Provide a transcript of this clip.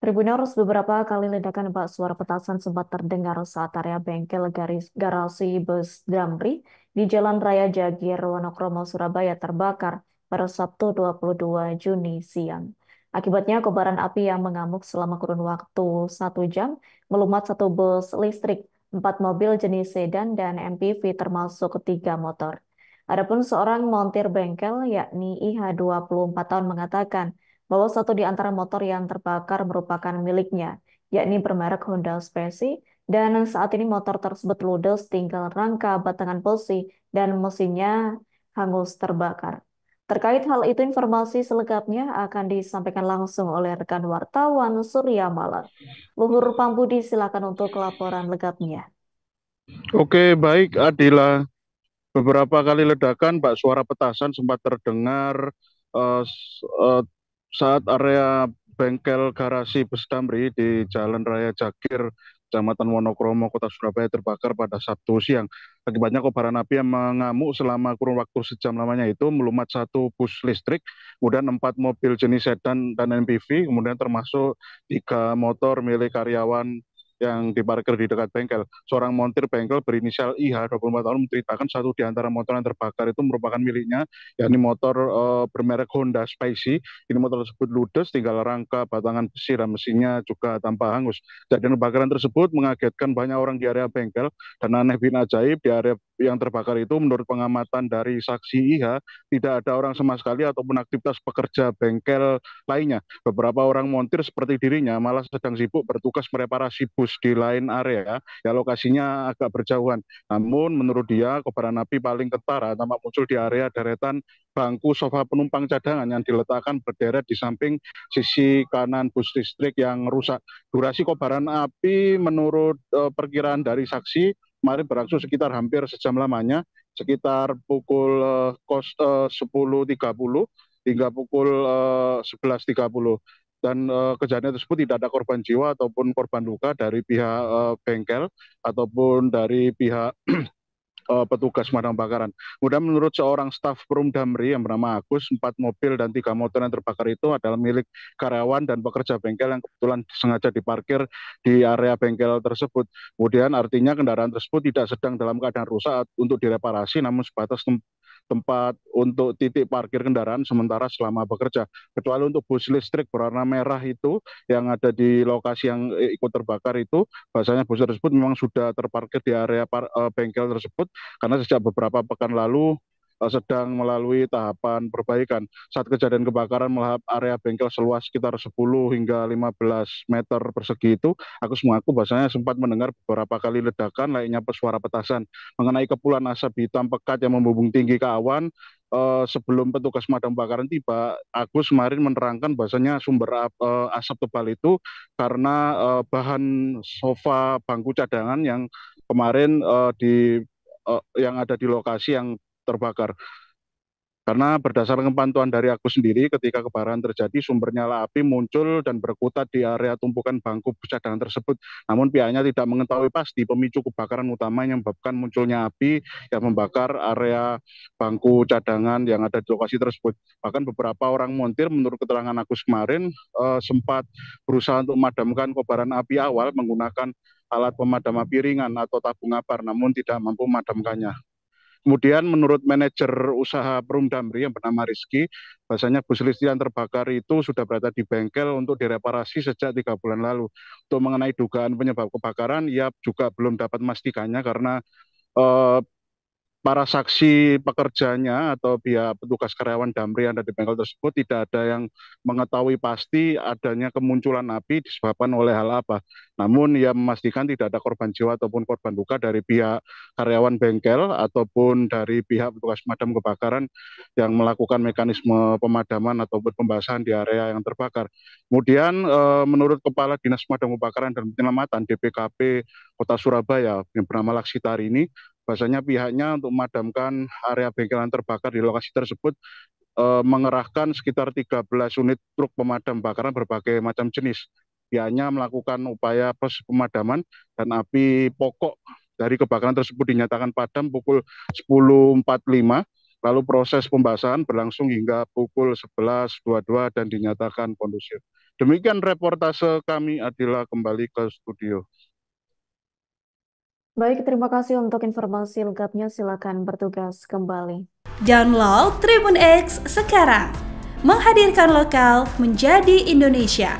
Tribuners, beberapa kali ledakan bak suara petasan sempat terdengar saat area bengkel garasi bus Damri di Jalan Raya Jagir, Wonokromo, Surabaya terbakar pada Sabtu 22 Juni siang. Akibatnya kobaran api yang mengamuk selama kurun waktu 1 jam melumat satu bus listrik, 4 mobil jenis sedan dan MPV termasuk 3 motor. Adapun seorang montir bengkel yakni IH 24 tahun mengatakan bahwa satu di antara motor yang terbakar merupakan miliknya, yakni bermerek Honda Speci, dan saat ini motor tersebut ludes tinggal rangka batangan besi dan mesinnya hangus terbakar. Terkait hal itu, informasi selengkapnya akan disampaikan langsung oleh rekan wartawan Surya Malang. Luhur Pambudi, silakan untuk laporan lengkapnya. Oke, baik Adila. Beberapa kali ledakan, Pak, suara petasan sempat terdengar saat area bengkel garasi bus Damri di Jalan Raya Jagir, Kecamatan Wonokromo, Kota Surabaya terbakar pada Sabtu siang. Akibatnya kobaran api yang mengamuk selama kurun waktu sejam lamanya itu melumat satu bus listrik, kemudian 4 mobil jenis sedan dan MPV, kemudian termasuk 3 motor milik karyawan yang diparkir di dekat bengkel. Seorang montir bengkel berinisial IH 24 tahun menceritakan satu di antara motor yang terbakar itu merupakan miliknya, yakni motor bermerek Honda Speci. Ini motor tersebut ludes, tinggal rangka, batangan besi, dan mesinnya juga tampak hangus. Kejadian kebakaran tersebut mengagetkan banyak orang di area bengkel, dan aneh bin ajaib di area yang terbakar itu menurut pengamatan dari saksi IH tidak ada orang sama sekali ataupun aktivitas pekerja bengkel lainnya. Beberapa orang montir seperti dirinya malah sedang sibuk bertugas mereparasi bus di lain area ya lokasinya agak berjauhan. Namun menurut dia kobaran api paling ketara tampak muncul di area deretan bangku sofa penumpang cadangan yang diletakkan berderet di samping sisi kanan bus listrik yang rusak. Durasi kobaran api menurut perkiraan dari saksi kemarin berlangsung sekitar hampir sejam lamanya, sekitar pukul 10.30 hingga pukul 11.30, dan kejadian tersebut tidak ada korban jiwa ataupun korban luka dari pihak bengkel ataupun dari pihak petugas pemadam kebakaran. Kemudian menurut seorang staf Perum Damri yang bernama Agus, 4 mobil dan 3 motor yang terbakar itu adalah milik karyawan dan pekerja bengkel yang kebetulan sengaja diparkir di area bengkel tersebut. Kemudian artinya kendaraan tersebut tidak sedang dalam keadaan rusak untuk direparasi, namun sebatas tempat untuk titik parkir kendaraan sementara selama bekerja. Kecuali untuk bus listrik berwarna merah itu yang ada di lokasi yang ikut terbakar itu, bahasanya bus tersebut memang sudah terparkir di area bengkel tersebut karena sejak beberapa pekan lalu sedang melalui tahapan perbaikan. Saat kejadian kebakaran melahap area bengkel seluas sekitar 10 hingga 15 meter persegi itu, Agus mengaku bahasanya sempat mendengar beberapa kali ledakan layaknya suara petasan. Mengenai kepulan asap hitam pekat yang membumbung tinggi ke awan, sebelum petugas pemadam kebakaran tiba, Agus kemarin menerangkan bahasanya sumber asap tebal itu karena bahan sofa bangku cadangan yang kemarin yang ada di lokasi yang terbakar. Karena berdasarkan pantauan dari aku sendiri, ketika kebakaran terjadi, sumber nyala api muncul dan berkutat di area tumpukan bangku cadangan tersebut. Namun pihaknya tidak mengetahui pasti pemicu kebakaran utama yang menyebabkan munculnya api yang membakar area bangku cadangan yang ada di lokasi tersebut. Bahkan beberapa orang montir, menurut keterangan Agus kemarin, sempat berusaha untuk memadamkan kobaran api awal menggunakan alat pemadam api ringan atau tabung apar, namun tidak mampu memadamkannya. Kemudian menurut manajer usaha Perum Damri yang bernama Rizky, bahasanya bus listrik yang terbakar itu sudah berada di bengkel untuk direparasi sejak 3 bulan lalu. Untuk mengenai dugaan penyebab kebakaran, ia juga belum dapat memastikannya karena eh, para saksi pekerjanya atau pihak petugas karyawan Damri yang ada di bengkel tersebut tidak ada yang mengetahui pasti adanya kemunculan api disebabkan oleh hal apa. Namun ia memastikan tidak ada korban jiwa ataupun korban luka dari pihak karyawan bengkel ataupun dari pihak petugas pemadam kebakaran yang melakukan mekanisme pemadaman ataupun pembasahan di area yang terbakar. Kemudian menurut Kepala Dinas Pemadam Kebakaran dan Penyelamatan DPKP Kota Surabaya yang bernama Laksitari ini, bahasanya pihaknya untuk memadamkan area bengkel yang terbakar di lokasi tersebut mengerahkan sekitar 13 unit truk pemadam kebakaran berbagai macam jenis. Pihaknya melakukan upaya proses pemadaman dan api pokok dari kebakaran tersebut dinyatakan padam pukul 10.45. Lalu proses pembasahan berlangsung hingga pukul 11.22 dan dinyatakan kondusif. Demikian reportase kami, Adila, kembali ke studio. Baik, terima kasih untuk informasi lengkapnya. Silakan bertugas kembali. Download Tribun X sekarang. Menghadirkan lokal menjadi Indonesia.